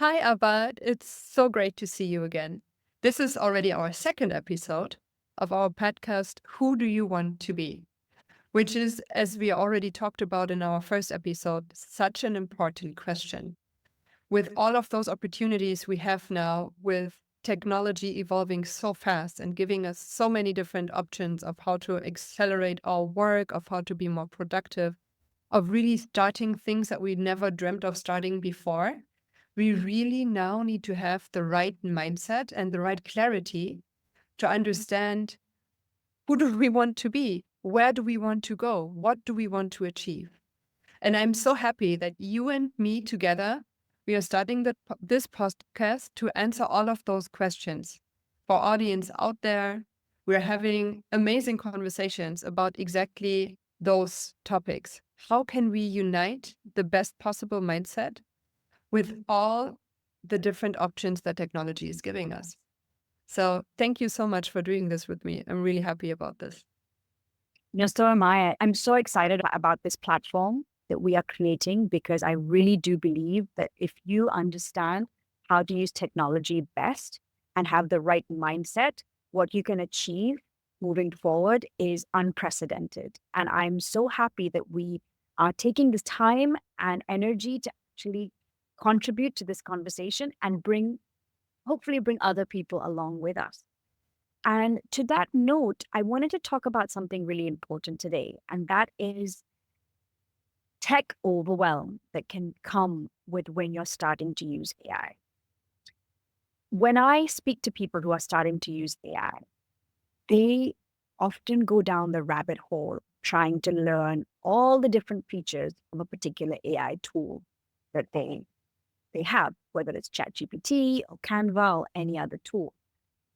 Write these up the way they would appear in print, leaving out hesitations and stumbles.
Hi, Abad. It's so great to see you again. This is already our second episode of our podcast, Who Do You Want to Be? Which is, as we already talked about in our first episode, such an important question. With all of those opportunities we have now, with technology evolving so fast and giving us so many different options of how to accelerate our work, of how to be more productive, of really starting things that we never dreamt of starting before, we really now need to have the right mindset and the right clarity to understand who do we want to be? Where do we want to go? What do we want to achieve? And I'm so happy that you and me together, we are starting this podcast to answer all of those questions. For audience out there, we're having amazing conversations about exactly those topics. How can we unite the best possible mindset with all the different options that technology is giving us? So thank you so much for doing this with me. I'm really happy about this. So am I. I'm so excited about this platform that we are creating because I really do believe that if you understand how to use technology best and have the right mindset, what you can achieve moving forward is unprecedented. And I'm so happy that we are taking this time and energy to actually contribute to this conversation and hopefully bring other people along with us. And to that note, I wanted to talk about something really important today, and that is tech overwhelm that can come with when you're starting to use AI. When I speak to people who are starting to use AI, they often go down the rabbit hole trying to learn all the different features of a particular AI tool that they have, whether it's ChatGPT or Canva or any other tool.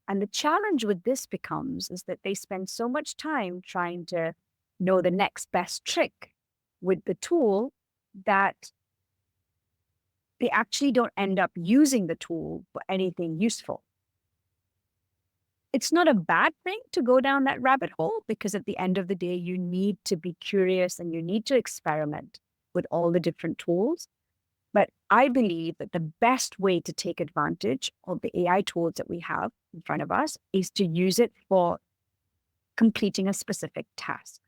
And the challenge with this becomes is that they spend so much time trying to know the next best trick with the tool that they actually don't end up using the tool for anything useful. It's not a bad thing to go down that rabbit hole because at the end of the day, you need to be curious and you need to experiment with all the different tools. But I believe that the best way to take advantage of the AI tools that we have in front of us is to use it for completing a specific task.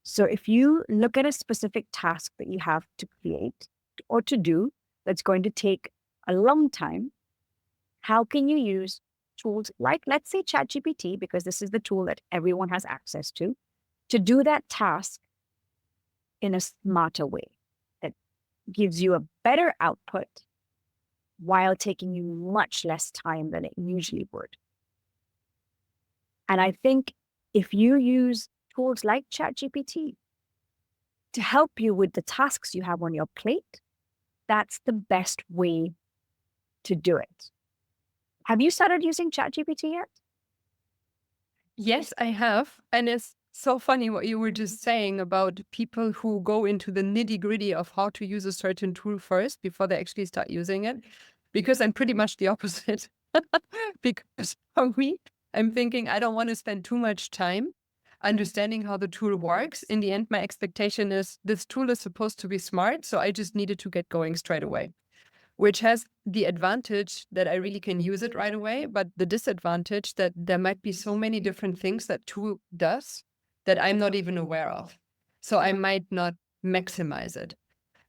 So if you look at a specific task that you have to create or to do that's going to take a long time, how can you use tools like, let's say, ChatGPT, because this is the tool that everyone has access to do that task in a smarter way that gives you a better output while taking you much less time than it usually would. And I think if you use tools like ChatGPT to help you with the tasks you have on your plate, that's the best way to do it. Have you started using ChatGPT yet? Yes, I have. And it's so funny what you were just saying about people who go into the nitty gritty of how to use a certain tool first before they actually start using it. Because I'm pretty much the opposite. Because for me, I'm thinking I don't want to spend too much time understanding how the tool works. In the end, my expectation is this tool is supposed to be smart. So I just needed to get going straight away, which has the advantage that I really can use it right away, but the disadvantage that there might be so many different things that tool does that I'm not even aware of. So I might not maximize it.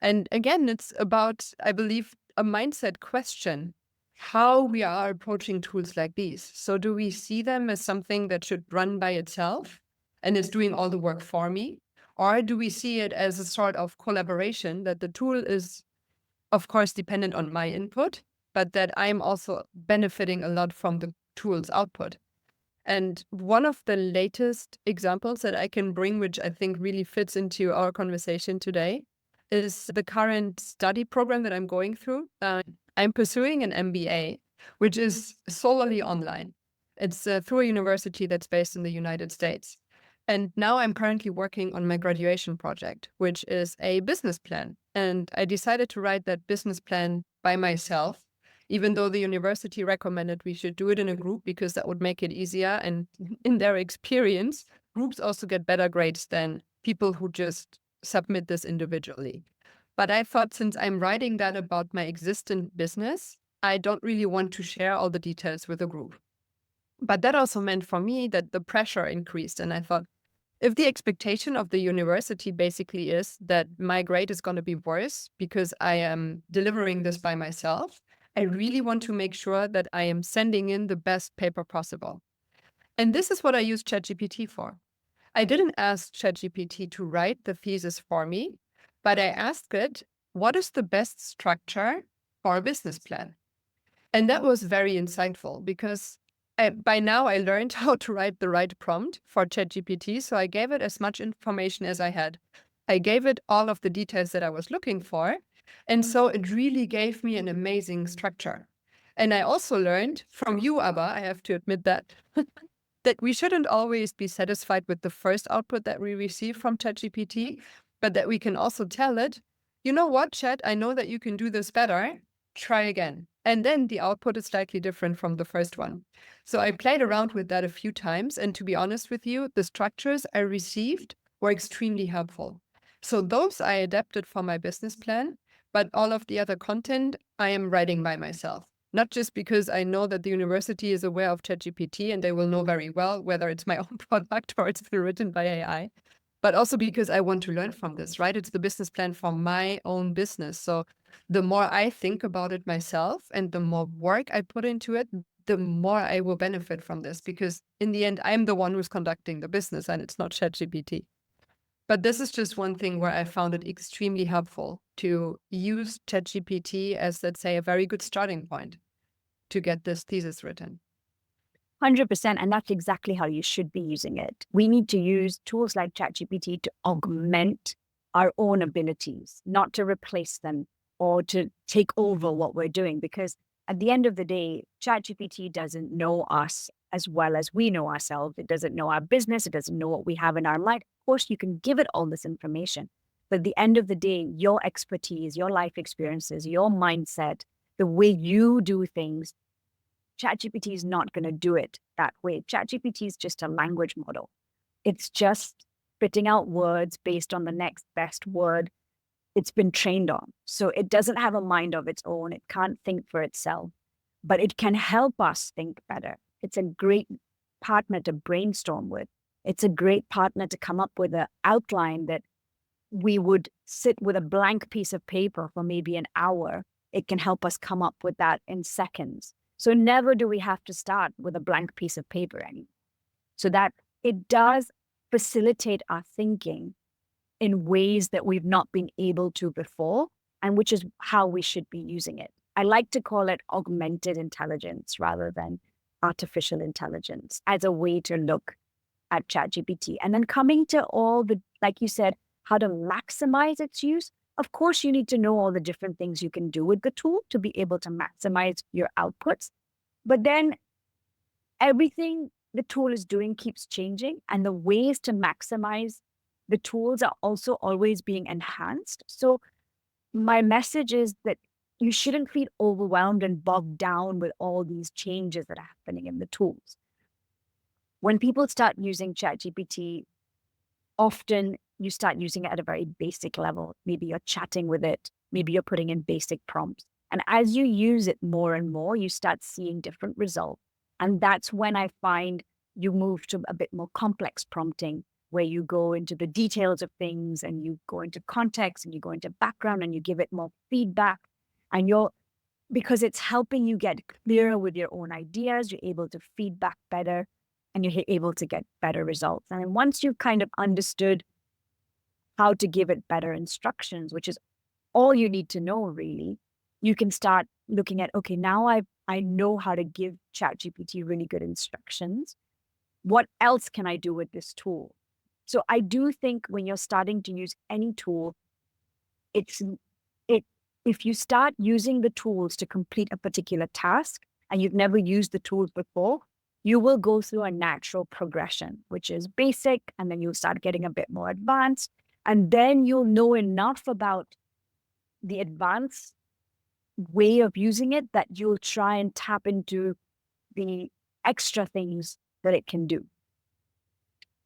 And again, it's about, I believe, a mindset question, how we are approaching tools like these. So do we see them as something that should run by itself and is doing all the work for me? Or do we see it as a sort of collaboration that the tool is, of course, dependent on my input, but that I'm also benefiting a lot from the tool's output? And one of the latest examples that I can bring, which I think really fits into our conversation today, is the current study program that I'm going through. I'm pursuing an MBA, which is solely online. It's through a university that's based in the United States. And now I'm currently working on my graduation project, which is a business plan. And I decided to write that business plan by myself, even though the university recommended we should do it in a group because that would make it easier. And in their experience, groups also get better grades than people who just submit this individually. But I thought since I'm writing that about my existing business, I don't really want to share all the details with the group. But that also meant for me that the pressure increased. And I thought, if the expectation of the university basically is that my grade is going to be worse because I am delivering this by myself, I really want to make sure that I am sending in the best paper possible. And this is what I use ChatGPT for. I didn't ask ChatGPT to write the thesis for me, but I asked it, what is the best structure for a business plan? And that was very insightful because by now I learned how to write the right prompt for ChatGPT. So I gave it as much information as I had. I gave it all of the details that I was looking for. And so it really gave me an amazing structure. And I also learned from you, Abba, I have to admit that, that we shouldn't always be satisfied with the first output that we receive from ChatGPT, but that we can also tell it, you know what, Chat, I know that you can do this better. Try again. And then the output is slightly different from the first one. So I played around with that a few times. And to be honest with you, the structures I received were extremely helpful. So those I adapted for my business plan, but all of the other content I am writing by myself. Not just because I know that the university is aware of ChatGPT and they will know very well whether it's my own product or it's been written by AI, but also because I want to learn from this, right? It's the business plan for my own business. So the more I think about it myself and the more work I put into it, the more I will benefit from this because in the end, I'm the one who's conducting the business and it's not ChatGPT. But this is just one thing where I found it extremely helpful to use ChatGPT as, let's say, a very good starting point to get this thesis written. 100%. And that's exactly how you should be using it. We need to use tools like ChatGPT to augment our own abilities, not to replace them or to take over what we're doing. Because at the end of the day, ChatGPT doesn't know us as well as we know ourselves. It doesn't know our business. It doesn't know what we have in our mind. Of course, you can give it all this information. But at the end of the day, your expertise, your life experiences, your mindset, the way you do things, ChatGPT is not going to do it that way. ChatGPT is just a language model. It's just spitting out words based on the next best word it's been trained on. So it doesn't have a mind of its own. It can't think for itself, but it can help us think better. It's a great partner to brainstorm with. It's a great partner to come up with an outline that we would sit with a blank piece of paper for maybe an hour. It can help us come up with that in seconds. So never do we have to start with a blank piece of paper anymore. So that it does facilitate our thinking in ways that we've not been able to before, and which is how we should be using it. I like to call it augmented intelligence rather than artificial intelligence as a way to look at ChatGPT. And then coming to all the, like you said, how to maximize its use. Of course, you need to know all the different things you can do with the tool to be able to maximize your outputs. But then everything the tool is doing keeps changing, and the ways to maximize the tools are also always being enhanced. So my message is that you shouldn't feel overwhelmed and bogged down with all these changes that are happening in the tools. When people start using ChatGPT, often you start using it at a very basic level. Maybe you're chatting with it, maybe you're putting in basic prompts. And as you use it more and more, you start seeing different results. And that's when I find you move to a bit more complex prompting, where you go into the details of things and you go into context and you go into background and you give it more feedback. And because it's helping you get clearer with your own ideas, you're able to feedback better and you're able to get better results. And once you've kind of understood how to give it better instructions, which is all you need to know really, you can start looking at, okay, now I know how to give ChatGPT really good instructions. What else can I do with this tool? So I do think when you're starting to use any tool, if you start using the tools to complete a particular task and you've never used the tools before, you will go through a natural progression, which is basic, and then you'll start getting a bit more advanced. And then you'll know enough about the advanced way of using it that you'll try and tap into the extra things that it can do.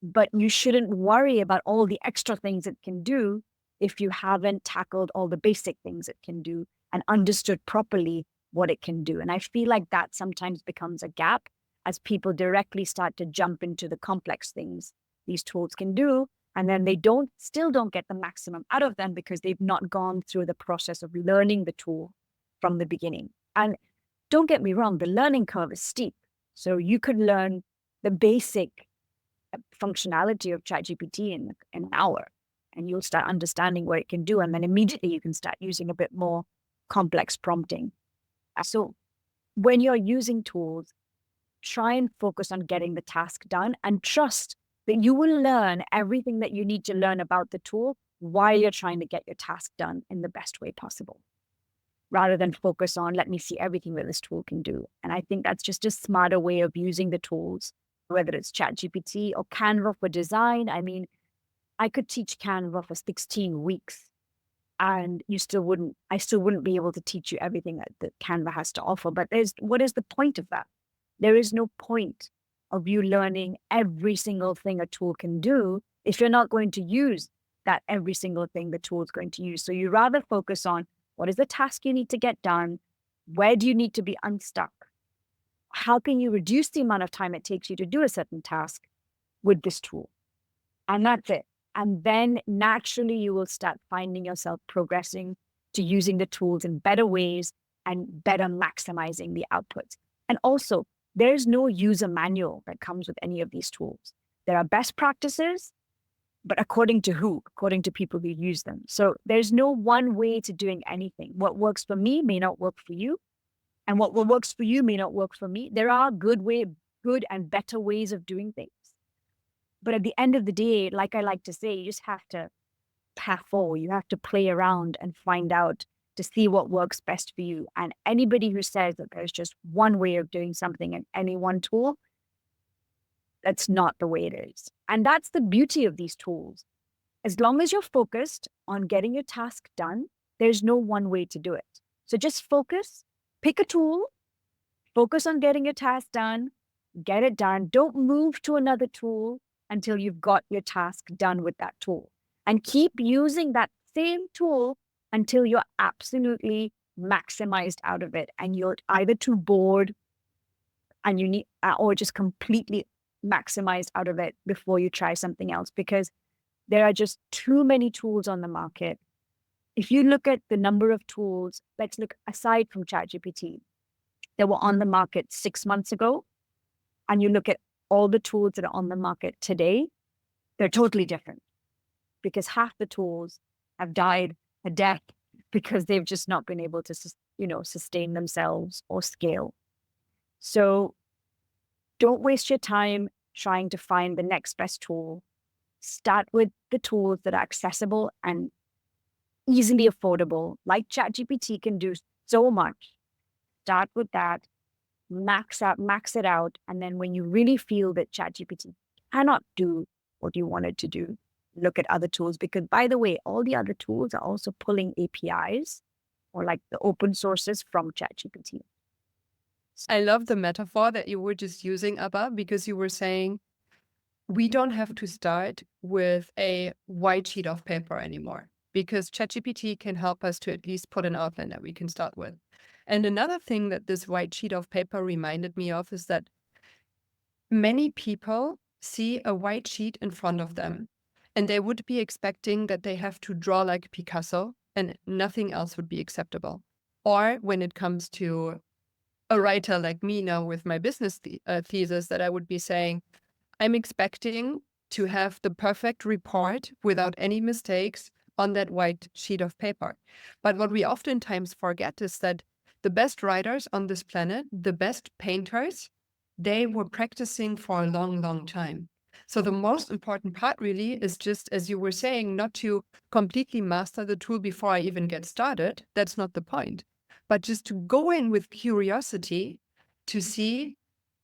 But you shouldn't worry about all the extra things it can do if you haven't tackled all the basic things it can do and understood properly what it can do. And I feel like that sometimes becomes a gap as people directly start to jump into the complex things these tools can do. And then they still don't get the maximum out of them because they've not gone through the process of learning the tool from the beginning. And don't get me wrong, the learning curve is steep. So you could learn the basic functionality of ChatGPT in an hour, and you'll start understanding what it can do. And then immediately you can start using a bit more complex prompting. So when you're using tools, try and focus on getting the task done and trust that you will learn everything that you need to learn about the tool while you're trying to get your task done in the best way possible, rather than focus on, let me see everything that this tool can do. And I think that's just a smarter way of using the tools, whether it's ChatGPT or Canva for design. I mean, I could teach Canva for 16 weeks and I still wouldn't be able to teach you everything that Canva has to offer. But what is the point of that? There is no point of you learning every single thing a tool can do if you're not going to use that every single thing the tool is going to use. So you rather focus on what is the task you need to get done? Where do you need to be unstuck? How can you reduce the amount of time it takes you to do a certain task with this tool? And that's it. And then naturally, you will start finding yourself progressing to using the tools in better ways and better maximizing the outputs. And also, there's no user manual that comes with any of these tools. There are best practices, but according to who? According to people who use them. So there's no one way to doing anything. What works for me may not work for you. And what works for you may not work for me. There are good and better ways of doing things. But at the end of the day, like I like to say, you just have to path forward. You have to play around and find out to see what works best for you. And anybody who says that there's just one way of doing something in any one tool, that's not the way it is. And that's the beauty of these tools. As long as you're focused on getting your task done, there's no one way to do it. So just focus, pick a tool, focus on getting your task done, get it done. Don't move to another tool until you've got your task done with that tool. And keep using that same tool until you're absolutely maximized out of it. And you're either too bored and you need, or just completely maximized out of it before you try something else, because there are just too many tools on the market. If you look at the number of tools, let's look aside from ChatGPT, that were on the market 6 months ago, and you look at all the tools that are on the market today, they're totally different, because half the tools have died a death because they've just not been able to, sustain themselves or scale. So don't waste your time trying to find the next best tool. Start with the tools that are accessible and easily affordable, like ChatGPT can do so much. Start with that, max it out. And then when you really feel that ChatGPT cannot do what you want it to do, look at other tools. Because by the way, all the other tools are also pulling APIs or like the open sources from ChatGPT. I love the metaphor that you were just using, Abba, because you were saying we don't have to start with a white sheet of paper anymore, because ChatGPT can help us to at least put an outline that we can start with. And another thing that this white sheet of paper reminded me of is that many people see a white sheet in front of them and they would be expecting that they have to draw like Picasso and nothing else would be acceptable. Or when it comes to a writer like me now with my business thesis, that I would be saying, I'm expecting to have the perfect report without any mistakes on that white sheet of paper. But what we oftentimes forget is that the best writers on this planet, the best painters, they were practicing for a long, long time. So the most important part really is just, as you were saying, not to completely master the tool before I even get started. That's not the point. But just to go in with curiosity to see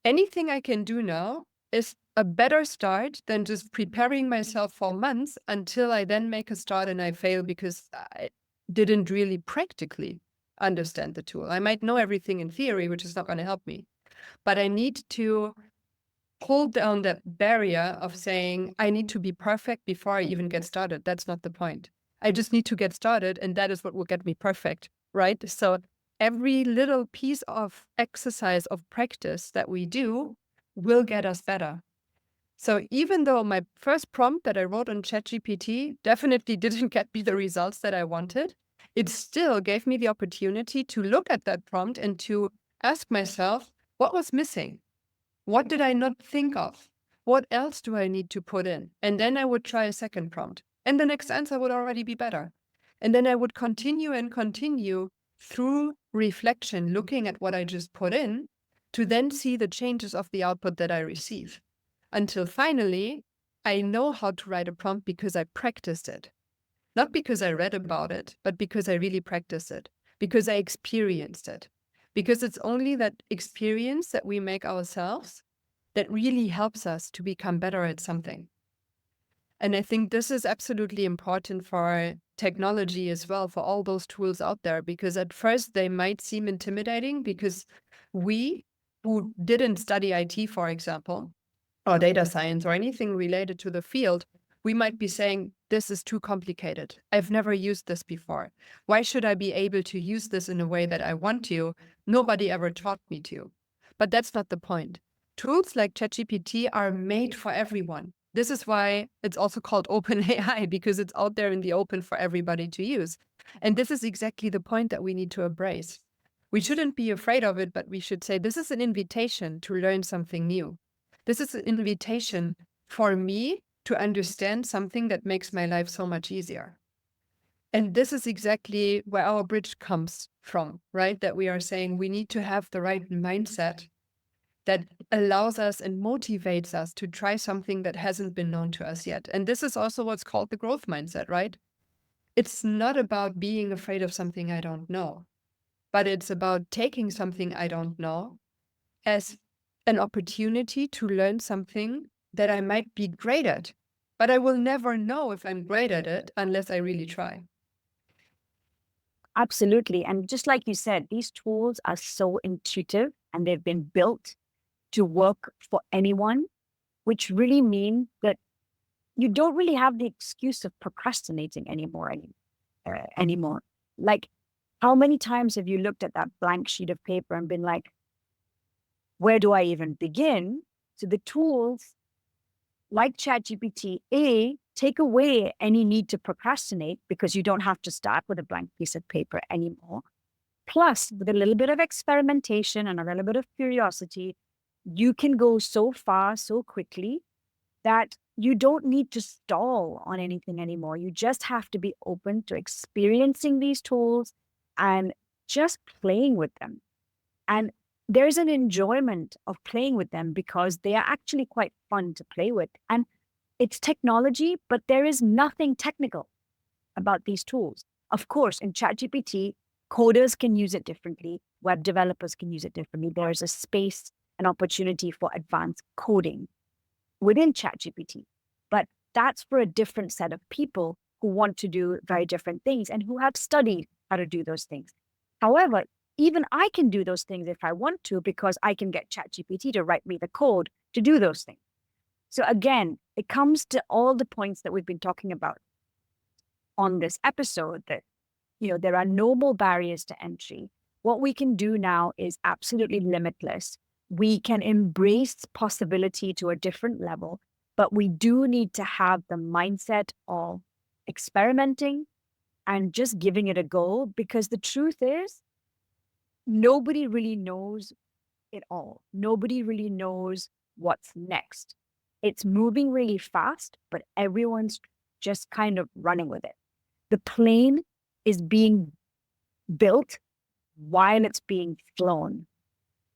anything I can do now is a better start than just preparing myself for months until I then make a start and I fail because I didn't really practically understand the tool. I might know everything in theory, which is not going to help me, but I need to pull down that barrier of saying I need to be perfect before I even get started. That's not the point. I just need to get started, and that is what will get me perfect, right? So every little piece of exercise, of practice that we do will get us better. So even though my first prompt that I wrote on ChatGPT definitely didn't get me the results that I wanted, it still gave me the opportunity to look at that prompt and to ask myself, what was missing? What did I not think of? What else do I need to put in? And then I would try a second prompt. And the next answer would already be better. And then I would continue and continue through reflection, looking at what I just put in, to then see the changes of the output that I receive. Until finally, I know how to write a prompt because I practiced it. Not because I read about it, but because I really practiced it, because I experienced it. Because it's only that experience that we make ourselves that really helps us to become better at something. And I think this is absolutely important for technology as well, for all those tools out there, because at first they might seem intimidating because we who didn't study IT, for example, or data science or anything related to the field, we might be saying, this is too complicated. I've never used this before. Why should I be able to use this in a way that I want to? Nobody ever taught me to. But that's not the point. Tools like ChatGPT are made for everyone. This is why it's also called open AI, because it's out there in the open for everybody to use. And this is exactly the point that we need to embrace. We shouldn't be afraid of it, but we should say, this is an invitation to learn something new. This is an invitation for me to understand something that makes my life so much easier. And this is exactly where our bridge comes from, right? That we are saying we need to have the right mindset that allows us and motivates us to try something that hasn't been known to us yet. And this is also what's called the growth mindset, right? It's not about being afraid of something I don't know, but it's about taking something I don't know as an opportunity to learn something that I might be great at. But I will never know if I'm great at it unless I really try. Absolutely. And just like you said, these tools are so intuitive and they've been built to work for anyone, which really means that you don't really have the excuse of procrastinating anymore. Like, how many times have you looked at that blank sheet of paper and been like, where do I even begin? So the tools like ChatGPT, take away any need to procrastinate because you don't have to start with a blank piece of paper anymore. Plus, with a little bit of experimentation and a little bit of curiosity, you can go so far so quickly that you don't need to stall on anything anymore. You just have to be open to experiencing these tools and just playing with them. And there's an enjoyment of playing with them because they are actually quite fun to play with. And it's technology, but there is nothing technical about these tools. Of course, in ChatGPT, coders can use it differently, web developers can use it differently. There is a space, an opportunity for advanced coding within ChatGPT. But that's for a different set of people who want to do very different things and who have studied how to do those things. However, even I can do those things if I want to, because I can get ChatGPT to write me the code to do those things. So again, it comes to all the points that we've been talking about on this episode, that there are no more barriers to entry. What we can do now is absolutely limitless. We can embrace possibility to a different level, but we do need to have the mindset of experimenting and just giving it a go, because the truth is, nobody really knows it all. Nobody really knows what's next. It's moving really fast, but everyone's just kind of running with it. The plane is being built while it's being flown,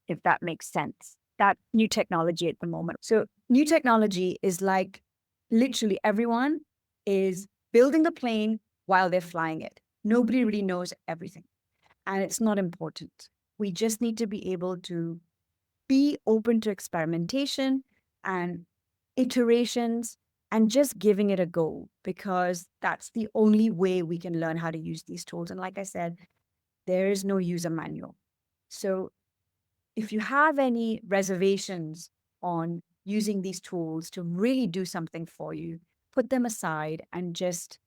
if that makes sense. That new technology at the moment. So, new technology is like literally everyone is building the plane while they're flying it. Nobody really knows everything, and it's not important. We just need to be able to be open to experimentation and iterations and just giving it a go, because that's the only way we can learn how to use these tools. And like I said, there is no user manual. So if you have any reservations on using these tools to really do something for you, put them aside and just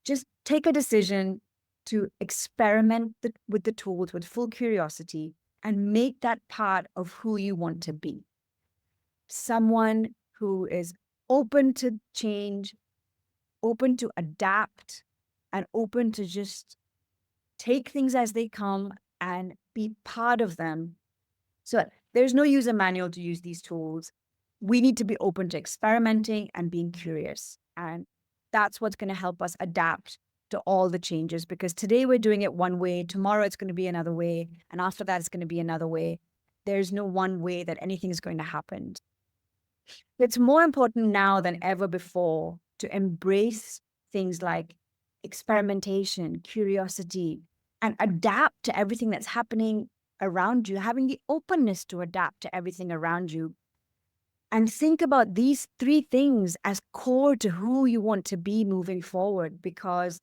Just take a decision to experiment with the tools with full curiosity and make that part of who you want to be. Someone who is open to change, open to adapt, and open to just take things as they come and be part of them. So there's no user manual to use these tools. We need to be open to experimenting and being curious. And that's what's going to help us adapt to all the changes, because today we're doing it one way, tomorrow it's going to be another way, and after that it's going to be another way. There's no one way that anything is going to happen. It's more important now than ever before to embrace things like experimentation, curiosity, and adapt to everything that's happening around you, having the openness to adapt to everything around you. And think about these three things as core to who you want to be moving forward, because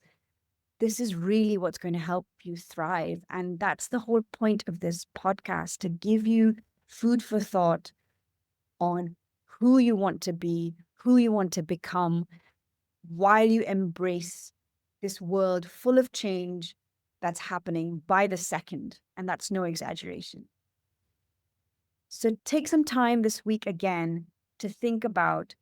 this is really what's going to help you thrive. And that's the whole point of this podcast, to give you food for thought on who you want to be, who you want to become, while you embrace this world full of change that's happening by the second. And that's no exaggeration. So take some time this week again to think about,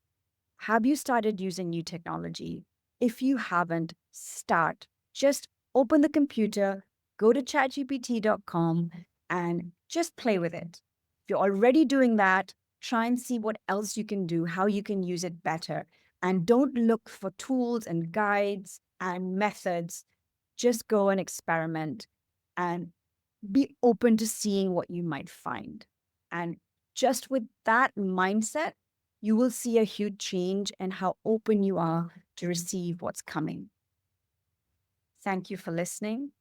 have you started using new technology? If you haven't, start. Just open the computer, go to chatgpt.com and just play with it. If you're already doing that, try and see what else you can do, how you can use it better. And don't look for tools and guides and methods. Just go and experiment and be open to seeing what you might find. And just with that mindset, you will see a huge change in how open you are to receive what's coming. Thank you for listening.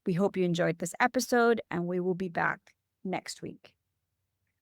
We hope you enjoyed this episode, and we will be back next week.